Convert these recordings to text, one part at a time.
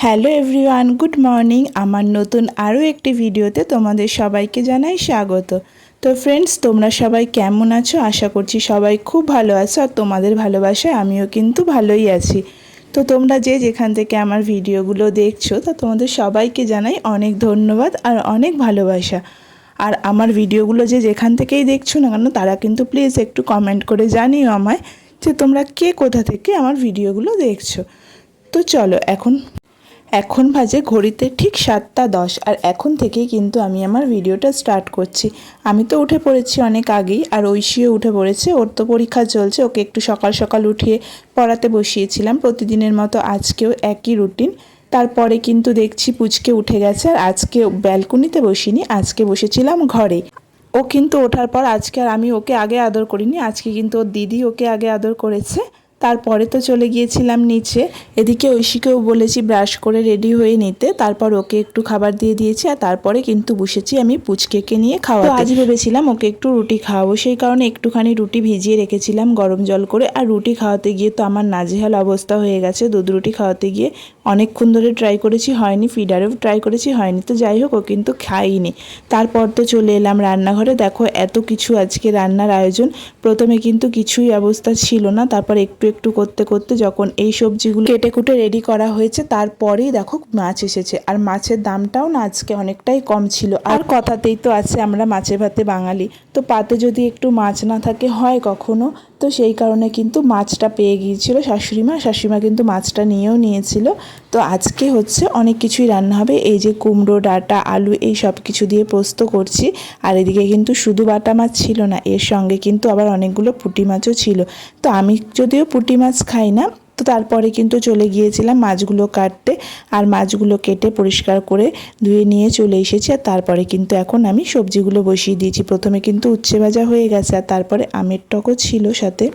Hello everyone, good morning. আমার নতুন আরও একটি ভিডিওতে তোমাদের সবাইকে জানাই স্বাগত। তো ফ্রেন্ডস, তোমরা সবাই কেমন আছো? আশা করছি সবাই খুব ভালো আছো, আর তোমাদের ভালোবাসায় আমিও কিন্তু ভালোই আছি। তো তোমরা যে যেখান থেকে আমার ভিডিওগুলো দেখছো, তা তোমাদের সবাইকে জানাই অনেক ধন্যবাদ আর অনেক ভালোবাসা। আর আমার ভিডিওগুলো যে যেখান থেকেই দেখছো না কেন, তারা কিন্তু প্লিজ একটু কমেন্ট করে জানিও আমায় যে তোমরা কে কোথা থেকে আমার ভিডিওগুলো দেখছো। তো চলো, এখন বাজে ঘড়িতে ঠিক 7:10, আর এখন থেকেই কিন্তু আমি আমার ভিডিওটা স্টার্ট করছি। আমি তো উঠে পড়েছি অনেক আগেই, আর ঐশীও উঠে পড়েছে। ওর তো পরীক্ষা চলছে, ওকে একটু সকাল সকাল উঠিয়ে পড়াতে বসিয়েছিলাম। প্রতিদিনের মতো আজকেও একই রুটিন। তারপরে কিন্তু দেখছি পুচকে উঠে গেছে, আর আজকে ব্যালকনিতে বসিনি, আজকে বসেছিলাম ঘরে। ও কিন্তু ওঠার পর আজকে আর আমি ওকে আগে আদর করিনি, আজকে কিন্তু ওর দিদি ওকে আগে আদর করেছে। তারপরে তো চলে গিয়েছিলাম নিচে। এদিকে ঐশীকেও বলেছি ব্রাশ করে রেডি হয়ে নিতে, তারপর ওকে একটু খাবার দিয়ে দিয়েছি, আর তারপরে কিন্তু বসেছি আমি পুচকেকে নিয়ে খাওয়াতে। আজ ভেবেছিলাম ওকে একটু রুটি খাওয়াবো, সেই কারণে একটুখানি রুটি ভিজিয়ে রেখেছিলাম গরম জল করে। আর রুটি খাওয়াতে গিয়ে তো আমার নাজেহাল অবস্থা হয়ে গেছে। দুধ রুটি খাওয়াতে গিয়ে অনেকক্ষণ ধরে ট্রাই করেছি, হয়নি। ফিডারেও ট্রাই করেছি, হয়নি। তো যাই হোক, ও কিন্তু খাইনি। তারপর তো চলে এলাম রান্নাঘরে। দেখো এত কিছু আজকে রান্নার আয়োজন। প্রথমে কিন্তু কিছুই অবস্থা ছিল না, তারপর একটু একটু করতে করতে যখন এই সবজিগুলো কেটে কুটে রেডি করা হয়েছে, তারপরেই দেখো মাছ এসেছে। আর মাছের দামটাও না আজকে অনেকটাই কম ছিল। আর কথাতেই তো আছে আমরা মাছে ভাতে বাঙালি, তো পাতে যদি একটু মাছ না থাকে হয় কখনো। তো সেই কারণে কিন্তু মাছটা পেয়ে গিয়েছিল শাশুড়িমা কিন্তু মাছটা নিয়েও নিয়েছিল। তো আজকে হচ্ছে অনেক কিছুই রান্না হবে। এই যে কুমড়ো, ডাঁটা, আলু, এই সব কিছু দিয়ে পোস্ত করছি। আর এদিকে কিন্তু শুধু বাটা মাছ ছিল না, এর সঙ্গে কিন্তু আবার অনেকগুলো পুঁটি মাছও ছিল। তো আমি যদিও পুঁটি মাছ খাই না, তো তারপরে কিন্তু চলে গিয়েছিলাম মাছগুলো কাটতে। আর মাছগুলো কেটে পরিষ্কার করে ধুয়ে নিয়ে চলে এসেছি। আর তারপরে কিন্তু এখন আমি সবজিগুলো বসিয়ে দিয়েছি। প্রথমে কিন্তু উচ্ছে ভাজা হয়ে গেছে, আর তারপরে আমের টকও ছিল সাথে।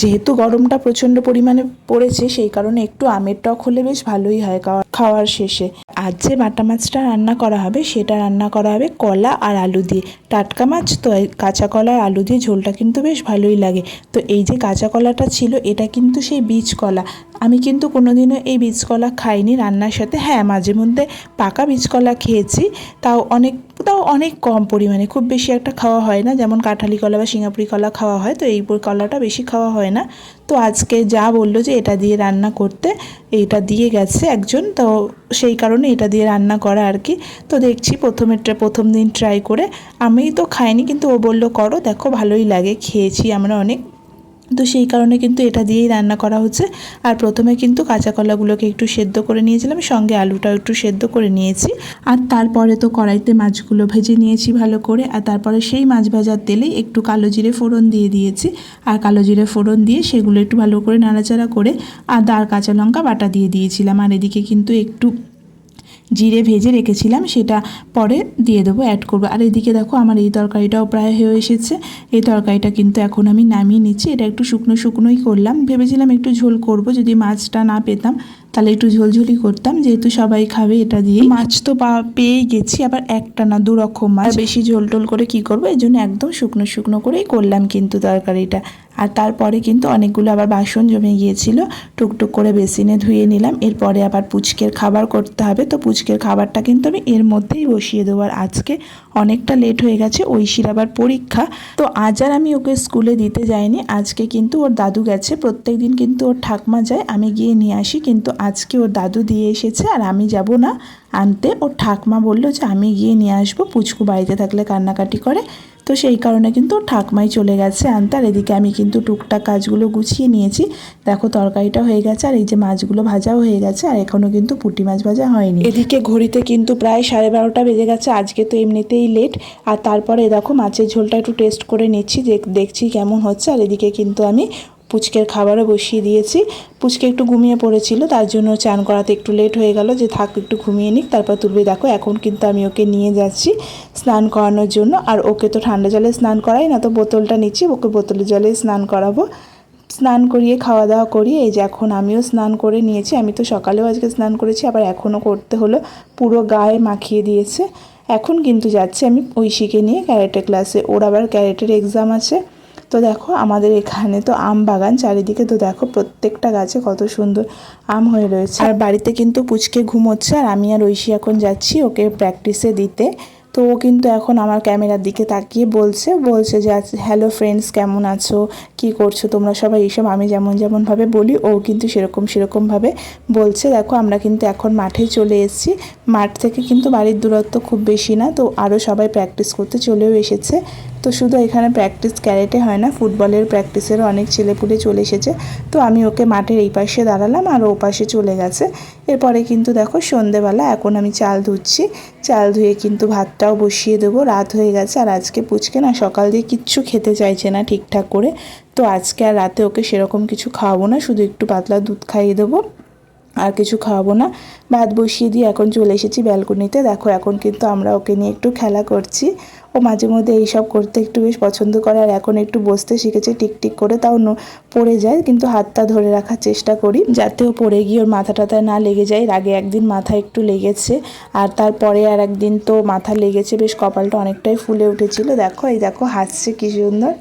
যেহেতু গরমটা প্রচণ্ড পরিমাণে পড়েছে, সেই কারণে একটু আমের টক হলে বেশ ভালোই হয় খাওয়ার শেষে। আজ যে বাটা মাছটা রান্না করা হবে, সেটা রান্না করা হবে কলা আর আলু দিয়ে। টাটকা মাছ তো, কাঁচা কলা আর আলু দিয়ে ঝোলটা কিন্তু বেশ ভালোই লাগে। তো এই যে কাঁচা কলাটা ছিল, এটা কিন্তু সেই বীজ কলা। আমি কিন্তু কোনোদিনও এই বীজ কলা খাইনি রান্নার সাথে। হ্যাঁ, মাঝে মধ্যে পাকা বীজ কলা খেয়েছি, তাও অনেক কম পরিমাণে, খুব বেশি একটা খাওয়া হয় না। যেমন কাঁঠালি কলা বা সিঙ্গাপুরি কলা খাওয়া হয়, তো এই কলাটা বেশি খাওয়া হয় না। তো আজকে যা বললো যে এটা দিয়ে রান্না করতে, এইটা দিয়ে গেছে একজন, তো সেই কারণে এটা দিয়ে রান্না করা আর কি। তো দেখছি প্রথম দিন ট্রাই করে, আমি তো খাইনি, কিন্তু ও বললো করো, দেখো ভালোই লাগে, খেয়েছি আমরা অনেক। তো সেই কারণে কিন্তু এটা দিয়েই রান্না করা হচ্ছে। আর প্রথমে কিন্তু কাঁচা কলাগুলোকে একটু সেদ্ধ করে নিয়েছিলাম, সঙ্গে আলুটাও একটু সেদ্ধ করে নিয়েছি। আর তারপরে তো কড়াইতে মাছগুলো ভেজে নিয়েছি ভালো করে। আর তারপরে সেই মাছ ভাজার তেলেই একটু কালো জিরে ফোড়ন দিয়ে দিয়েছি। আর কালো জিরে ফোড়ন দিয়ে সেগুলো একটু ভালো করে নাড়াচাড়া করে আদা আর কাঁচা লঙ্কা বাটা দিয়ে দিয়েছিলাম। আর এদিকে কিন্তু একটু জিরে ভেজে রেখেছিলাম, সেটা পরে দিয়ে দেবো, অ্যাড করবো। আর এদিকে দেখো আমার এই তরকারিটাও প্রায় হয়ে এসেছে। এই তরকারিটা কিন্তু এখন আমি নামিয়ে নিচ্ছি। এটা একটু শুকনোই করলাম, ভেবেছিলাম একটু ঝোল করব, যদি মাছটা না পেতাম তাহলে একটু ঝোলঝোলই করতাম, যেহেতু সবাই খাবে এটা দিয়ে। মাছ তো পেয়েই গেছি, আবার একটা না দু রকম মাছ, বেশি ঝোল টোল করে কি করবো, এই জন্য একদম শুকনো করেই করলাম কিন্তু তরকারিটা। আর তারপরে কিন্তু অনেকগুলো আবার বাসন জমে গিয়েছিল, টুকটুক করে বেসিনে ধুয়ে নিলাম। এরপরে আবার পুচকের খাবার করতে হবে, তো পুচকের খাবারটা কিন্তু আমি এর মধ্যেই বসিয়ে দেবো। আর আজকে অনেকটা লেট হয়ে গেছে, ঐশীর আবার পরীক্ষা, তো আজ আর আমি ওকে স্কুলে দিতে যাইনি। আজকে কিন্তু ওর দাদু গেছে, প্রত্যেক দিন কিন্তু ওর ঠাকমা যায়, আমি গিয়ে নিয়ে আসি, কিন্তু আজকে ওর দাদু দিয়ে এসেছে, আর আমি যাব না আনতে। ওর ঠাকমা বললো যে আমি গিয়ে নিয়ে আসবো, পুচকু বাড়িতে থাকলে কান্নাকাটি করে। তো সেই কারণে কিন্তু ঠাকমাই চলে গেছে আনতে। আর এদিকে আমি কিন্তু টুকটাক কাজগুলো গুছিয়ে নিয়েছি। দেখো তরকারিটা হয়ে গেছে, আর এই যে মাছগুলো ভাজাও হয়ে গেছে, আর এখনও কিন্তু পুঁটি মাছ ভাজা হয়নি। এদিকে ঘড়িতে কিন্তু প্রায় 12:30 বেজে গেছে, আজকে তো এমনিতেই লেট। আর তারপরে দেখো মাছের ঝোলটা একটু টেস্ট করে নিচ্ছি, দেখছি কেমন হচ্ছে। আর এদিকে কিন্তু আমি পুচকের খাবারও বসিয়ে দিয়েছি। পুচকে একটু ঘুমিয়ে পড়েছিল, তার জন্য চান করাতে একটু লেট হয়ে গেল, যে থাক একটু ঘুমিয়ে নিক, তারপর তুলবে। দেখো এখন কিন্তু আমি ওকে নিয়ে যাচ্ছি স্নান করানোর জন্য। আর ওকে তো ঠান্ডা জলে স্নান করাই না, তো বোতলটা নিচ্ছি, ওকে বোতলের জলে স্নান করাবো। স্নান করিয়ে খাওয়া দাওয়া করিয়ে এই যে এখন আমিও স্নান করে নিয়েছি। আমি তো সকালেও আজকে স্নান করেছি, আবার এখনও করতে হলো, পুরো গায়ে মাখিয়ে দিয়েছে। এখন কিন্তু যাচ্ছি আমি ঐশীকে নিয়ে ক্যারেটে ক্লাসে, ওর আবার ক্যারেটের এক্সাম আছে। তো দেখো আমাদের এখানে তো আম বাগান চারিদিকে, তো দেখো প্রত্যেকটা গাছে কত সুন্দর আম হয়ে রয়েছে। আর বাড়িতে কিন্তু পুচকে ঘুমোচ্ছে, আর আমি আর ঐশী এখন যাচ্ছি ওকে প্র্যাকটিসে দিতে। তো ও কিন্তু এখন আমার ক্যামেরার দিকে তাকিয়ে বলছে যে হ্যালো ফ্রেন্ডস, কেমন আছো, কি করছো তোমরা সবাই, এইসব আমি যেমনভাবে বলি ও কিন্তু সেরকমভাবে বলছে। দেখো আমরা কিন্তু এখন মাঠে চলে এসেছি। মাঠ থেকে কিন্তু বাড়ির দূরত্ব খুব বেশি না, তো আরও সবাই প্র্যাকটিস করতে চলেও এসেছে। তো শুধু এখানে প্র্যাকটিস ক্যারেটে হয় না, ফুটবলের প্র্যাকটিসেরও অনেক ছেলেপুলে চলে এসেছে। তো আমি ওকে মাঠের এই পাশে দাঁড়ালাম আর ও পাশে চলে গেছে। এরপরে কিন্তু দেখো সন্ধেবেলা এখন আমি চাল ধুচ্ছি। চাল ধুয়ে কিন্তু ভাতটাও বসিয়ে দেবো, রাত হয়ে গেছে। আর আজকে পুচকে না সকাল দিয়ে কিচ্ছু খেতে চাইছে না ঠিকঠাক করে, তো আজকে আর রাতে ওকে সেরকম কিছু খাওয়াবো না, শুধু একটু পাতলা দুধ খাইয়ে দেবো, আর কিছু খাওয়াবো না। ভাত বসিয়ে দিয়ে এখন চলে এসেছি ব্যালকনিতে। দেখো এখন কিন্তু আমরা ওকে নিয়ে একটু খেলা করছি। ও মাঝে মধ্যে এইসব করতে একটু বেশ পছন্দ করে, আর এখন একটু বসতে শিখেছে টিকটিক করে, তাও পড়ে যায়, কিন্তু হাতটা ধরে রাখার চেষ্টা করি যাতে ও পড়ে গিয়ে ওর মাথা টাথায় না লেগে যায়। আগে একদিন মাথা একটু লেগেছে, আর তারপরে আর একদিন তো মাথা লেগেছে, বেশ কপালটা অনেকটাই ফুলে উঠেছিল। দেখো এই দেখো হাসছে কি সুন্দর।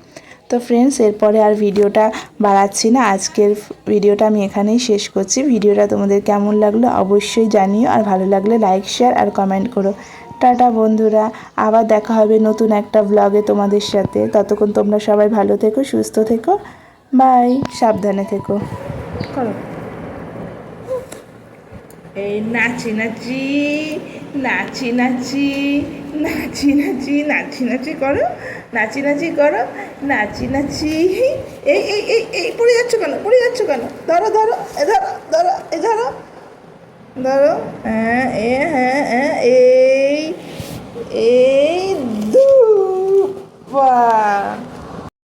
তো ফ্রেন্ডস এরপরে আর ভিডিওটা বাড়াচ্ছি না, আজকের ভিডিওটা আমি এখানেই শেষ করছি। ভিডিওটা তোমাদের কেমন লাগলো অবশ্যই জানিও, আর ভালো লাগলে লাইক শেয়ার আর কমেন্ট করো। টাটা বন্ধুরা, আবার দেখা হবে নতুন একটা ব্লগে তোমাদের সাথে। ততক্ষণ তোমরা সবাই ভালো থেকো, সুস্থ থেকো, বাই, সাবধানে থেকো। করো এই নাচি নাচি নাচি নাচি নাচি নাচি নাচি নাচি করো, নাচি নাচি করো, নাচি নাচি। এই পড়ে যাচ্ছ কেন, ধরো ধরো এ ধরো ধরো এ ধরো ধরো, হ্যাঁ হ্যাঁ এই এই দু, বাহ।